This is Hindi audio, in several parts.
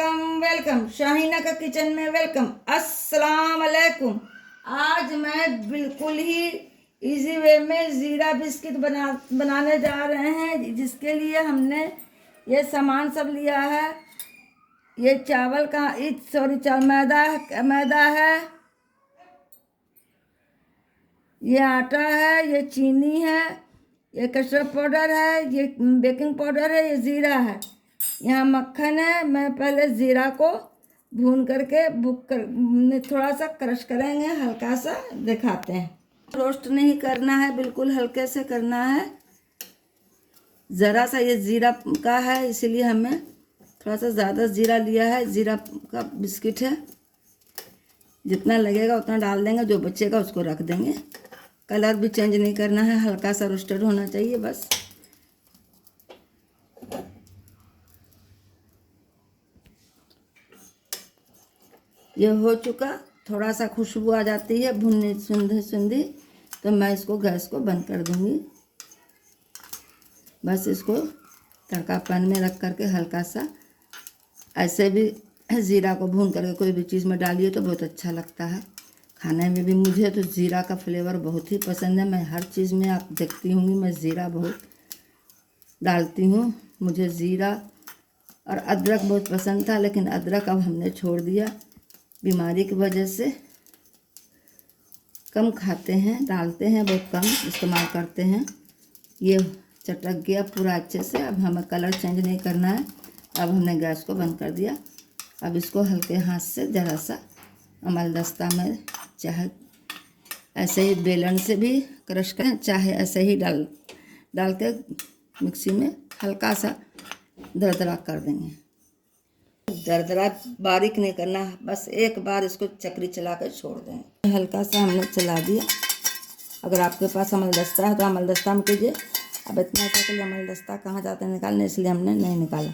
वेलकम वेलकम शाहीना का किचन में वेलकम। अस्सलाम वालेकुम। आज मैं बिल्कुल ही इजी वे में ज़ीरा बिस्किट बनाने जा रहे हैं, जिसके लिए हमने ये सामान सब लिया है। ये चावल का मैदा है, ये आटा है, ये चीनी है, ये कस्टर्ड पाउडर है, ये बेकिंग पाउडर है, ये ज़ीरा है, यहाँ मक्खन है। मैं पहले ज़ीरा को भून करके थोड़ा सा क्रश करेंगे, हल्का सा दिखाते हैं। रोस्ट नहीं करना है, बिल्कुल हल्के से करना है। ज़रा सा ये ज़ीरा का है, इसलिए हमें थोड़ा सा ज़्यादा ज़ीरा लिया है। ज़ीरा का बिस्किट है, जितना लगेगा उतना डाल देंगे, जो बचेगा उसको रख देंगे। कलर भी चेंज नहीं करना है, हल्का सा रोस्टेड होना चाहिए बस। ये हो चुका, थोड़ा सा खुशबू आ जाती है भुनने सुंधी, तो मैं इसको गैस को बंद कर दूंगी। बस इसको तड़का पैन में रख करके हल्का सा, ऐसे भी ज़ीरा को भून करके कोई भी चीज़ में डालिए तो बहुत अच्छा लगता है खाने में भी। मुझे तो ज़ीरा का फ्लेवर बहुत ही पसंद है। मैं हर चीज़ में, आप देखती होंगी, मैं ज़ीरा बहुत डालती हूँ। मुझे ज़ीरा और अदरक बहुत पसंद था, लेकिन अदरक अब हमने छोड़ दिया बीमारी की वजह से। कम खाते हैं, डालते हैं, बहुत कम इस्तेमाल करते हैं। ये चटक गया पूरा अच्छे से। अब हमें कलर चेंज नहीं करना है। अब हमने गैस को बंद कर दिया। अब इसको हल्के हाथ से ज़रा सा अमलदस्ता में, चाहे ऐसे ही बेलन से भी क्रश करें, चाहे ऐसे ही डाल के मिक्सी में हल्का सा दरदरा कर देंगे। दरदरा बारीक नहीं करना, बस एक बार इसको चक्री चला कर छोड़ दें। हल्का सा हमने चला दिया। अगर आपके पास अमलदस्ता है तो अमलदस्ता में कीजिए। अब इतना सा के लिए अमलदस्ता कहाँ जाते हैं निकालने, इसलिए हमने नहीं निकाला।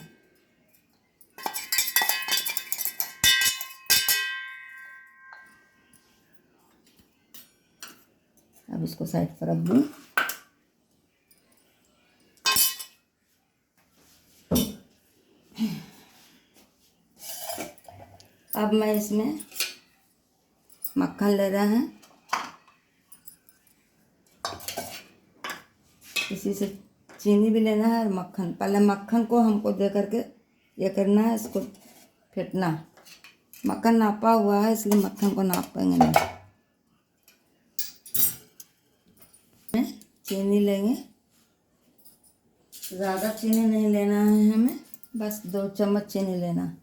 अब इसको साइड पर रख दूँ। अब मैं इसमें मक्खन ले रहे हैं, इसी से चीनी भी लेना है और मक्खन। पहले मक्खन को हमको दे करके ये करना है, इसको फेंटना। मक्खन नापा हुआ है, इसलिए मक्खन को नापेंगे नहीं। चीनी लेंगे, ज़्यादा चीनी नहीं लेना है हमें, बस 2 चम्मच चीनी लेना।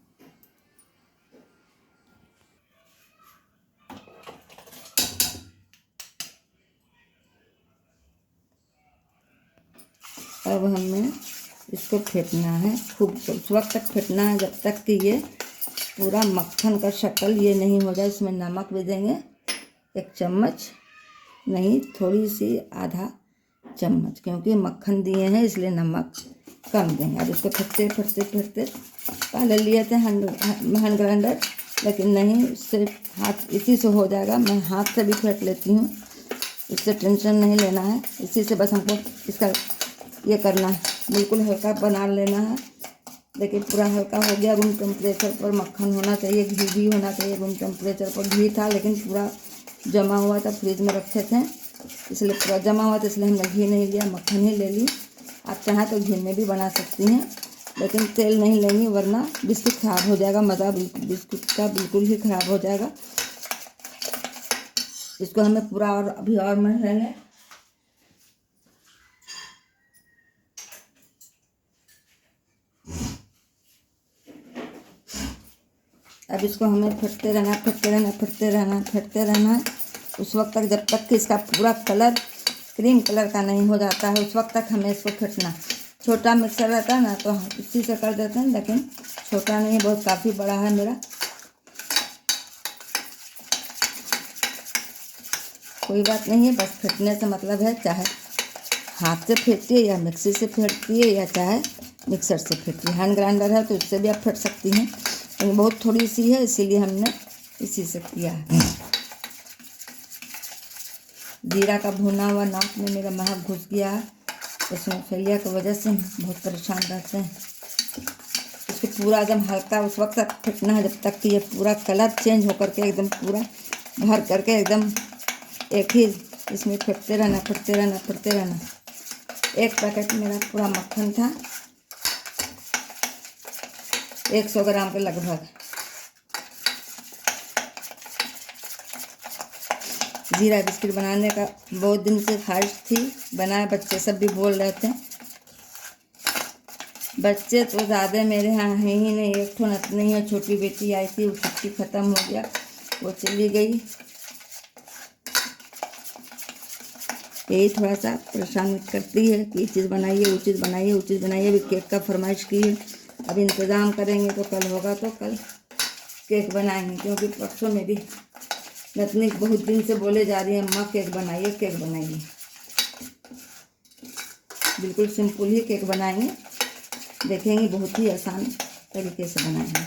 अब हमें इसको फेंटना है, खूब उस वक्त तक फेंटना है जब तक कि ये पूरा मक्खन का शक्ल ये नहीं हो जाए। इसमें नमक भी देंगे 1 चम्मच, नहीं थोड़ी सी, आधा चम्मच, क्योंकि मक्खन दिए हैं इसलिए नमक कम देंगे। अब इसको फेंटते पहले लिए थे हैंड ग्राइंडर, लेकिन नहीं, सिर्फ हाथ, इसी से हो जाएगा। मैं हाथ से भी फेंट लेती हूँ, इससे टेंशन नहीं लेना है। इसी से बस हमको इसका ये करना है, बिल्कुल हल्का बना लेना है। देखिए पूरा हल्का हो गया। रूम टेम्परेचर पर मक्खन होना चाहिए, घी भी होना चाहिए। रूम टेम्परेचर पर घी था, लेकिन पूरा जमा हुआ था, फ्रिज में रखे थे, इसलिए पूरा जमा हुआ था, इसलिए हमने घी नहीं लिया, मक्खन ही ले ली। आप चाहें तो घी में भी बना सकती हैं, लेकिन तेल नहीं लेंगी, वरना बिस्किट ख़राब हो जाएगा। मज़ा बिस्किट का बिल्कुल ही ख़राब हो जाएगा। इसको हमें पूरा और अभी और मढ़ लेंगे। अब इसको हमें फेंटते रहना है उस वक्त तक, जब तक कि इसका पूरा कलर क्रीम कलर का नहीं हो जाता है, उस वक्त तक हमें इसको फेंटना। छोटा मिक्सर रहता है ना तो इसी से कर देते हैं, लेकिन छोटा नहीं, बहुत काफ़ी बड़ा है मेरा। कोई बात नहीं है, बस फेंटने से मतलब है, चाहे हाथ से फेंटिए या मिक्सी से फेंटिए या चाहे मिक्सर से फेंटिए। हैंड ग्राइंडर है तो इससे भी आप फेंट सकती हैं, लेकिन बहुत थोड़ी सी है, इसीलिए हमने इसी से किया है। जीरा का भुना हुआ नाक में मेरा महक घुस गया है, इसमें फैलिया की वजह से बहुत परेशान रहते हैं। इसको पूरा एकदम हल्का उस वक्त तक फेंटना है जब तक कि ये पूरा कलर चेंज होकर के एकदम पूरा भर करके एकदम एक ही इसमें फेंटते रहना फेंटते रहना फेंटते रहना। एक पैकेट मेरा पूरा मक्खन था 100 ग्राम के लगभग। जीरा बिस्किट बनाने का बहुत दिन से ख्वाहिश थी, बनाए, बच्चे सब भी बोल रहे थे। बच्चे तो ज़्यादा मेरे यहाँ हैं ही नहीं, एक ठो नहीं है, छोटी बेटी आई थी, वो छुट्टी ख़त्म हो गया, वो चली गई। यही थोड़ा सा परेशान करती है कि ये चीज़ बनाइए, वो चीज़ बनाइए, वो चीज़ बनाइए। अभी केक का फरमाइश की है, अब इंतज़ाम करेंगे तो कल होगा तो कल केक बनाएंगे, क्योंकि परसों मेरी नतनी बहुत दिन से बोले जा रही है अम्मा केक बनाइए केक बनाइए। बिल्कुल सिंपल ही केक बनाएंगे, देखेंगे बहुत ही आसान तरीके से बनाएंगे।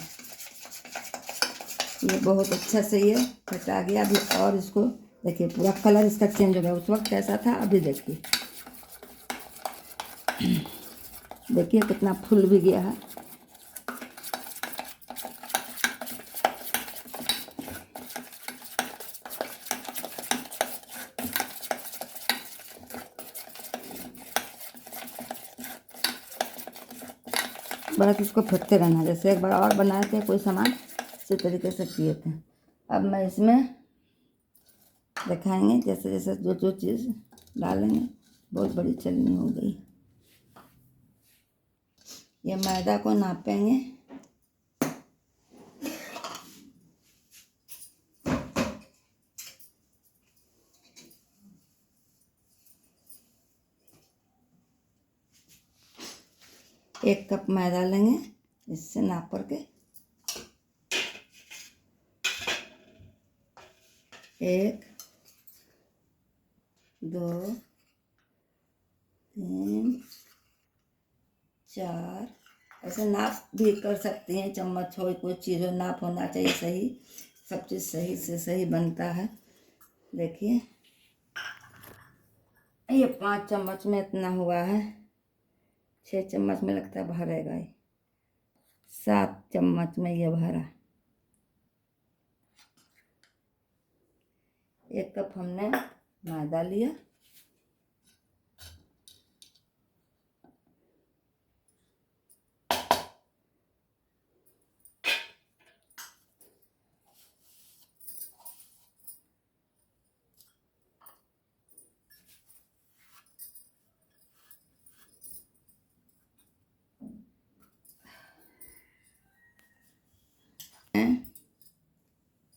ये बहुत अच्छा से ये फटा गया अभी, और इसको देखिए पूरा कलर इसका चेंज हो गया। उस वक्त कैसा था अभी देखिए, देखिए कितना फूल भी गया है। बस इसको फेंटते रहना। जैसे एक बार और बनाए थे कोई सामान इसी तरीके से किए थे। अब मैं इसमें दिखाएंगे जैसे जैसे जो जो चीज़ डालेंगे। बहुत बड़ी चलनी हो गई। ये मैदा को नापेंगे, एक कप मैदा लेंगे, इससे नाप करके 1 2 3 4 ऐसे नाप भी कर सकती हैं, चम्मच हो कोई चीज़ हो, नाप होना चाहिए सही, सब चीज़ सही से सही बनता है। देखिए ये 5 चम्मच में इतना हुआ है, 6 चम्मच में लगता है भरेगा ही, 7 चम्मच में ये भरा। 1 कप हमने मैदा लिया,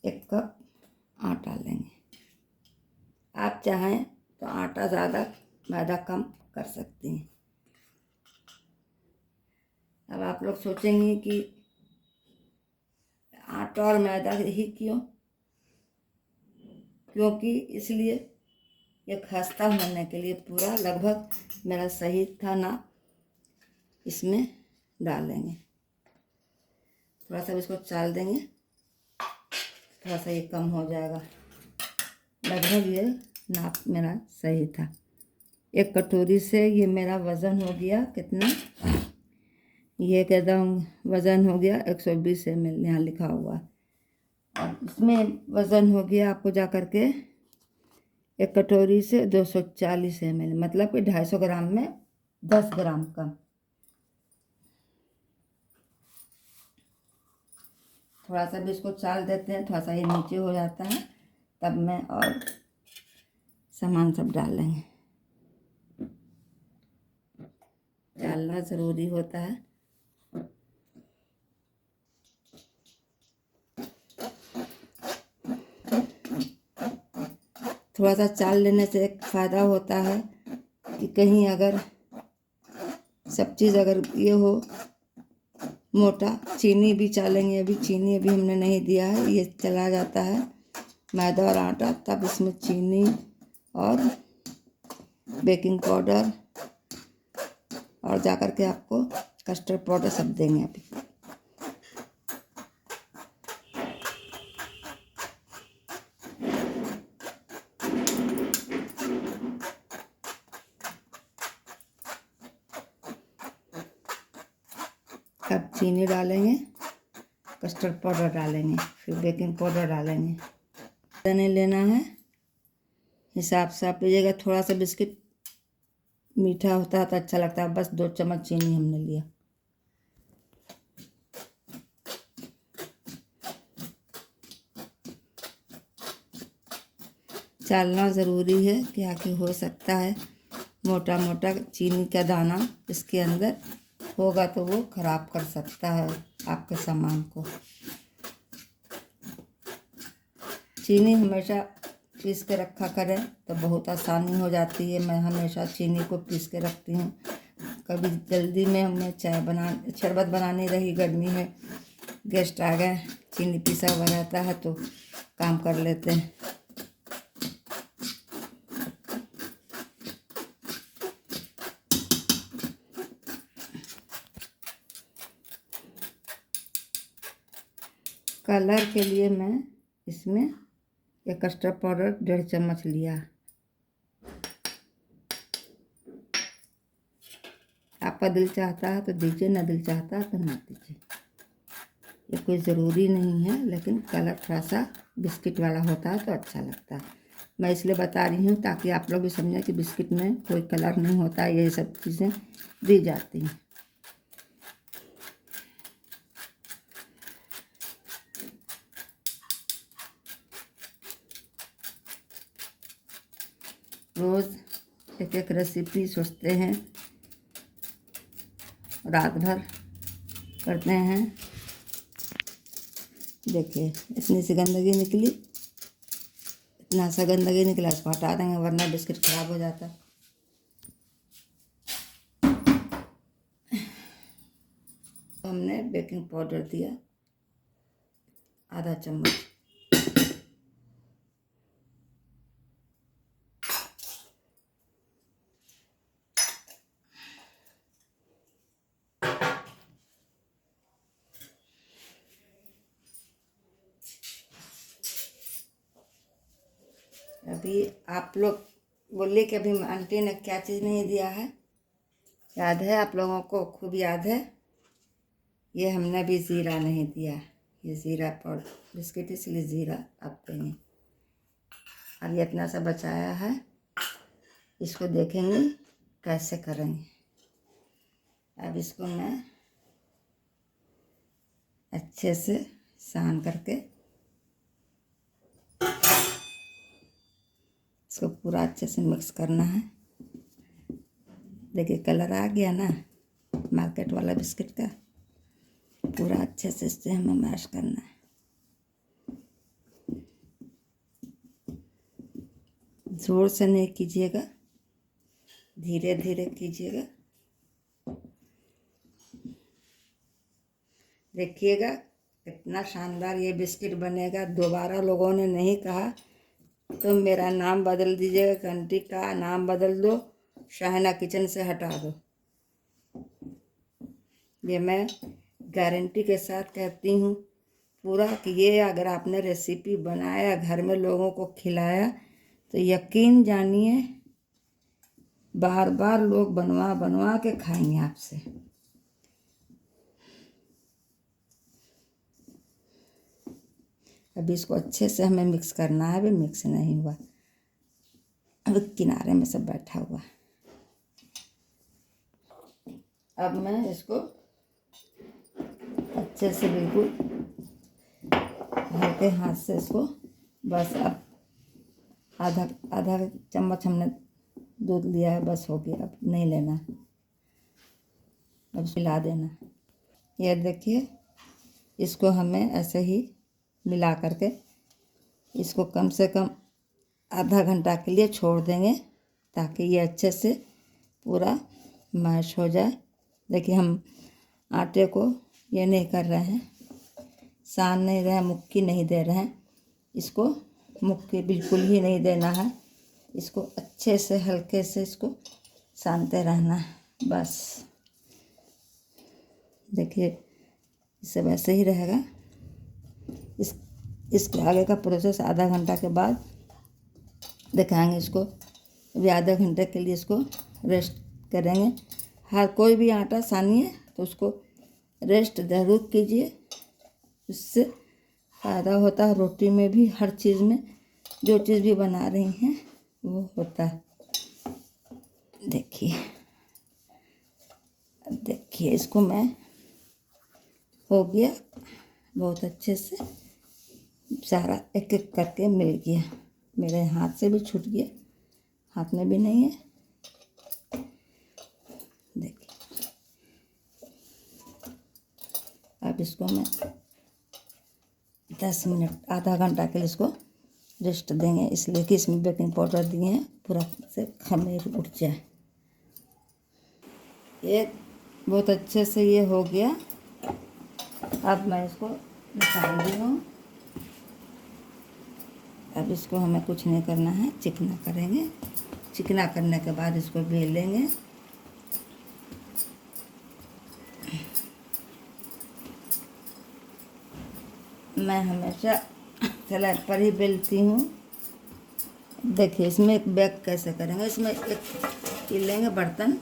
एक कप आटा लेंगे। आप चाहें तो आटा ज़्यादा मैदा कम कर सकती हैं। अब आप लोग सोचेंगे कि आटा और मैदा ही क्यों, क्योंकि इसलिए ये खस्ता होने के लिए पूरा लगभग मेरा सही था ना, इसमें डालेंगे। थोड़ा सा इसको चाल देंगे, थोड़ा सा ये कम हो जाएगा। लगभग ये नाप मेरा सही था। 1 कटोरी से ये मेरा वज़न हो गया कितना, ये एकदम वज़न हो गया 120 ml यहाँ लिखा हुआ। और इसमें वज़न हो गया आपको जा कर के 1 कटोरी से 240 ml, मतलब कि 250 ग्राम में 10 ग्राम कम। थोड़ा सा भी इसको चाल देते हैं, थोड़ा सा ये नीचे हो जाता है, तब मैं और सामान सब डालेंगे। चालना ज़रूरी होता है। थोड़ा सा चाल लेने से एक फ़ायदा होता है कि कहीं अगर सब चीज़ अगर ये हो मोटा, चीनी भी चालेंगे, अभी चीनी अभी हमने नहीं दिया है, ये चला जाता है मैदा और आटा, तब इसमें चीनी और बेकिंग पाउडर और जा कर के आपको कस्टर्ड पाउडर सब देंगे अभी। अब चीनी डालेंगे, कस्टर्ड पाउडर डालेंगे, फिर बेकिंग पाउडर डालेंगे। नहीं लेना है, हिसाब से आप लीजिएगा। थोड़ा सा बिस्किट मीठा होता है तो अच्छा लगता है। बस 2 चम्मच चीनी हमने लिया। चालना ज़रूरी है, क्या कि हो सकता है मोटा मोटा चीनी का दाना इसके अंदर होगा तो वो ख़राब कर सकता है आपके सामान को। चीनी हमेशा पीस के रखा करें तो बहुत आसानी हो जाती है। मैं हमेशा चीनी को पीस के रखती हूँ। कभी जल्दी में हमें शरबत बनानी रही, गर्मी है, गेस्ट आ गए, चीनी पीसा हुआ रहता है तो काम कर लेते हैं। कलर के लिए मैं इसमें एक कस्टर्ड पाउडर 1.5 चम्मच लिया। आपका दिल चाहता है तो दीजिए, ना दिल चाहता है तो ना दीजिए। ये कोई ज़रूरी नहीं है, लेकिन कलर थोड़ा सा बिस्किट वाला होता है तो अच्छा लगता है। मैं इसलिए बता रही हूँ ताकि आप लोग भी समझें कि बिस्किट में कोई कलर नहीं होता, यही सब चीज़ें दी जाती हैं। रोज़ एक एक रेसिपी सोचते हैं, रात भर करते हैं। देखिए इतनी सी गंदगी निकली, इतना सा गंदगी निकला, इसको हटा देंगे वरना बिस्किट खराब हो जाता। हमने बेकिंग पाउडर दिया आधा चम्मच। अभी आप लोग बोलिए कि अभी आंटी ने क्या चीज़ नहीं दिया है, याद है आप लोगों को? खूब याद है। ये हमने भी ज़ीरा नहीं दिया, ये ज़ीरा पाउडर बिस्किट इसलिए ज़ीरा आप देंगे। और ये इतना सा बचाया है, इसको देखेंगे कैसे करेंगे। अब इसको मैं अच्छे से सान करके इसको पूरा अच्छे से मिक्स करना है। देखिए कलर आ गया ना मार्केट वाला बिस्किट का। पूरा अच्छे से इससे हमें मैश करना है। ज़ोर से नहीं कीजिएगा, धीरे धीरे कीजिएगा। देखिएगा कितना शानदार ये बिस्किट बनेगा। दोबारा लोगों ने नहीं कहा तो मेरा नाम बदल दीजिएगा, आंटी का नाम बदल दो, शाहना किचन से हटा दो। ये मैं गारंटी के साथ कहती हूँ पूरा कि ये अगर आपने रेसिपी बनाया, घर में लोगों को खिलाया, तो यकीन जानिए बार बार लोग बनवा बनवा के खाएंगे आपसे। अभी इसको अच्छे से हमें मिक्स करना है। अभी मिक्स नहीं हुआ, अब किनारे में सब बैठा हुआ। अब मैं इसको अच्छे से बिल्कुल हल्के हाथ से इसको बस अब आधा चम्मच हमने दूध लिया है, बस हो गया, अब नहीं लेना। अब मिला देना। ये देखिए इसको हमें ऐसे ही मिला करके इसको कम से कम आधा घंटा के लिए छोड़ देंगे ताकि ये अच्छे से पूरा मैश हो जाए। देखिए हम आटे को ये नहीं कर रहे हैं, सान नहीं रहे हैं, मुक्की नहीं दे रहे हैं। इसको मुक्की बिल्कुल ही नहीं देना है। इसको अच्छे से हल्के से इसको सानते रहना है बस। देखिए इससे वैसे ही रहेगा। इसके आगे का प्रोसेस आधा घंटा के बाद दिखाएंगे इसको। अभी आधे घंटे के लिए इसको रेस्ट करेंगे। हर कोई भी आटा सानिए तो उसको रेस्ट ज़रूर कीजिए, इससे फ़ायदा होता है। रोटी में भी, हर चीज़ में, जो चीज़ भी बना रही हैं वो होता है। देखिए देखिए, इसको मैं, हो गया बहुत अच्छे से, सारा एक एक करके मिल गया। मेरे हाथ से भी छूट गया, हाथ में भी नहीं है। देखिए, अब इसको मैं 10 मिनट, आधा घंटा के लिए इसको रेस्ट देंगे, इसलिए कि इसमें बेकिंग पाउडर दिए हैं, पूरा से खमीर उठ जाए। ये बहुत अच्छे से ये हो गया। अब मैं इसको निकाल दी हूँ। अब इसको हमें कुछ नहीं करना है, चिकना करेंगे। चिकना करने के बाद इसको बेल लेंगे। मैं हमेशा स्लैब पर ही बेलती हूँ। देखिए, इसमें एक बैग कैसे करेंगे। इसमें एक ये लेंगे बर्तन,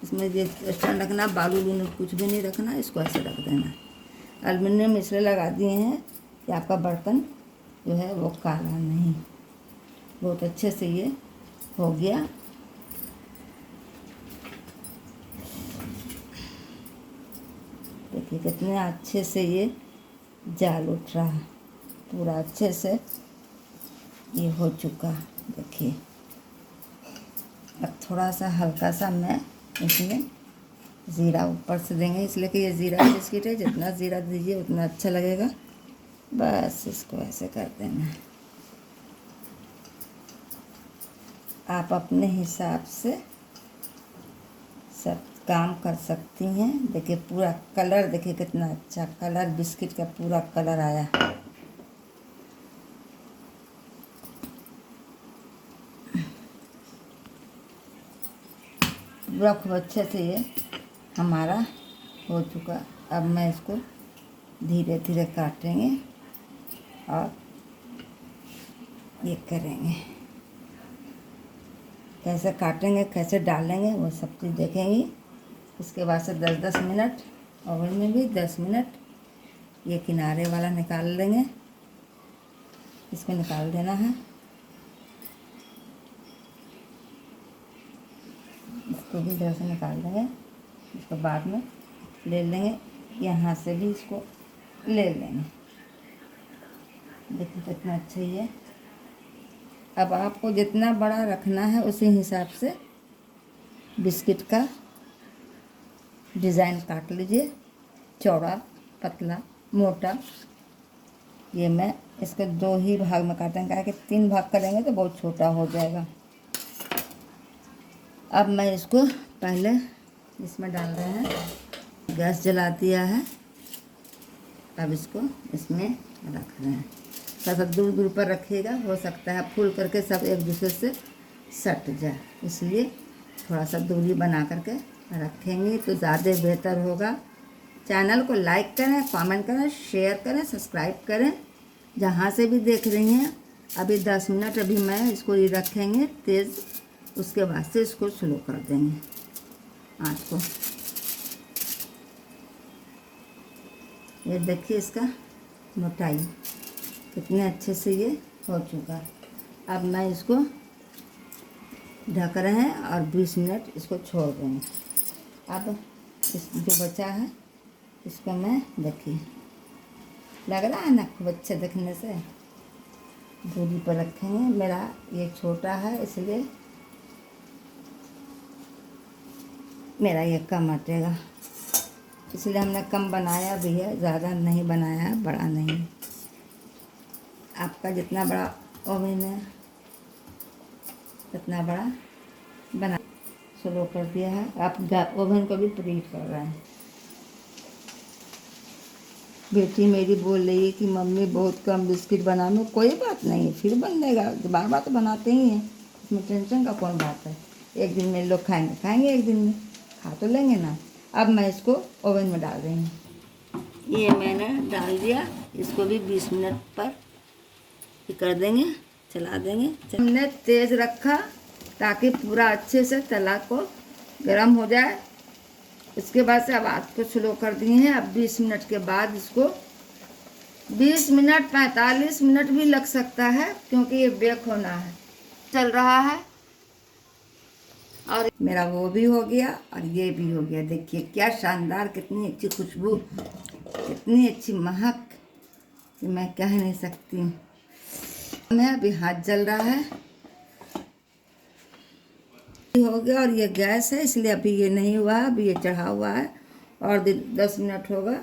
इसमें ये स्टैंड रखना, बालू लून कुछ भी नहीं रखना, इसको ऐसे रख देना। एल्युमिनियम इसलिए लगा दिए हैं कि आपका बर्तन जो है वो काला नहीं। बहुत अच्छे से ये हो गया। देखिए कितने अच्छे से ये जाल उठ रहा है, पूरा अच्छे से ये हो चुका। देखिए, अब थोड़ा सा हल्का सा मैं इसमें ज़ीरा ऊपर से देंगे, इसलिए कि ये ज़ीरा बिस्किट है, जितना ज़ीरा दीजिए उतना अच्छा लगेगा। बस इसको ऐसे कर देना है। आप अपने हिसाब से सब काम कर सकती हैं। देखिए पूरा कलर, देखिए कितना अच्छा कलर, बिस्किट का पूरा कलर आया। पूरा खूब अच्छे से ये हमारा हो चुका। अब मैं इसको धीरे धीरे काटेंगे और ये करेंगे, कैसे काटेंगे, कैसे डालेंगे, वो सब चीज़ देखेंगी। इसके बाद से 10-10 मिनट ओवन में भी 10 मिनट ये किनारे वाला निकाल लेंगे, इसको निकाल देना है। इसको भी इधर से निकाल देंगे, इसको बाद में ले लेंगे, यहाँ से भी इसको ले लेंगे। देखिए कितना अच्छा ही है। अब आपको जितना बड़ा रखना है उसी हिसाब से बिस्किट का डिज़ाइन काट लीजिए, चौड़ा, पतला, मोटा। ये मैं इसके 2 ही भाग में काटेंगे, क्या कि 3 भाग करेंगे तो बहुत छोटा हो जाएगा। अब मैं इसको पहले इसमें डाल रहे हैं, गैस जला दिया है। अब इसको इसमें रख रहे हैं, थोड़ा दूर दूर पर रखिएगा, हो सकता है फूल करके सब एक दूसरे से सट जाए, इसलिए थोड़ा सा दूरी बना करके रखेंगे तो ज़्यादा बेहतर होगा। चैनल को लाइक करें, कमेंट करें, शेयर करें, सब्सक्राइब करें, जहाँ से भी देख रही हैं। अभी 10 मिनट अभी मैं इसको ये रखेंगे तेज़, उसके बाद से इसको स्लो कर देंगे आँच को। ये देखिए इसका मोटाई कितने अच्छे से ये हो चुका। अब मैं इसको ढक रहे हैं और 20 मिनट इसको छोड़ देंगे। अब इस जो बचा है इसको मैं, देखिए लग रहा है ना खूब अच्छे देखने से, दूरी पर रखेंगे। मेरा ये छोटा है इसलिए मेरा ये कम हटेगा, इसलिए हमने कम बनाया भी है, ज़्यादा नहीं बनाया है, बड़ा नहीं। आपका जितना बड़ा ओवन है उतना बड़ा बना। स्लो कर दिया है। आप ओवन को भी प्रीहीट कर रहे हैं। बेटी मेरी बोल रही है कि मम्मी बहुत कम बिस्किट बना। में कोई बात नहीं, फिर बन जाएगा, बार बार तो बनाते ही हैं, इसमें टेंशन का कौन बात है। एक दिन में लोग खाएंगे एक दिन में खा तो लेंगे ना। अब मैं इसको ओवन में डाल रही हूँ। ये मैंने डाल दिया, इसको भी 20 मिनट पर कर देंगे, चला देंगे। हमने तेज़ रखा ताकि पूरा अच्छे से तला को गर्म हो जाए, इसके बाद से अब आग को स्लो कर दिए हैं। अब 20 मिनट के बाद इसको 20 मिनट 45 मिनट भी लग सकता है, क्योंकि ये बेक होना है। चल रहा है और मेरा वो भी हो गया और ये भी हो गया। देखिए क्या शानदार, कितनी अच्छी खुशबू, कितनी अच्छी महक कि मैं कह नहीं सकती हूँ। मैं अभी हाथ जल रहा है, हो गया। और ये गैस है इसलिए अभी ये नहीं हुआ, अभी ये चढ़ा हुआ है और 10 मिनट होगा।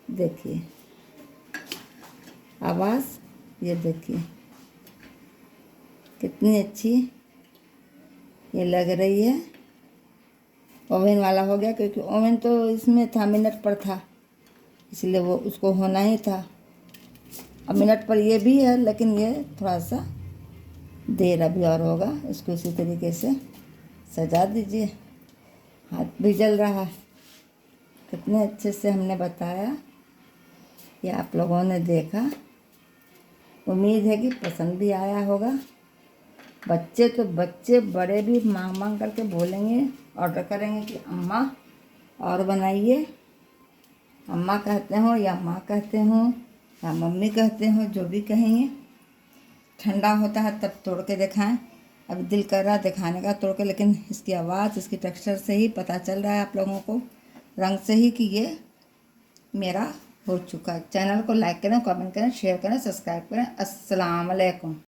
देखिए आवाज़, ये देखिए कितनी अच्छी ये लग रही है। ओवन वाला हो गया, क्योंकि ओवन तो इसमें था, मिनट पर था, इसलिए वो उसको होना ही था। अब मिनट पर ये भी है, लेकिन ये थोड़ा सा देर अभी और होगा। इसको इसी तरीके से सजा दीजिए। हाथ भी जल रहा है। कितने अच्छे से हमने बताया, ये आप लोगों ने देखा। उम्मीद है कि पसंद भी आया होगा। बच्चे तो बच्चे, बड़े भी मांग मांग करके बोलेंगे, ऑर्डर करेंगे कि अम्मा और बनाइए। अम्मा कहते हो या माँ कहते हो या मम्मी कहते हो, जो भी कहेंगे। ठंडा होता है तब तोड़ के दिखाएं। अभी दिल कर रहा है दिखाने का तोड़ के, लेकिन इसकी आवाज़, इसकी टेक्सचर से ही पता चल रहा है आप लोगों को, रंग से ही, कि ये मेरा हो चुका है। चैनल को लाइक करें, कमेंट करें, शेयर करें, सब्सक्राइब करें। अस्सलाम वालेकुम।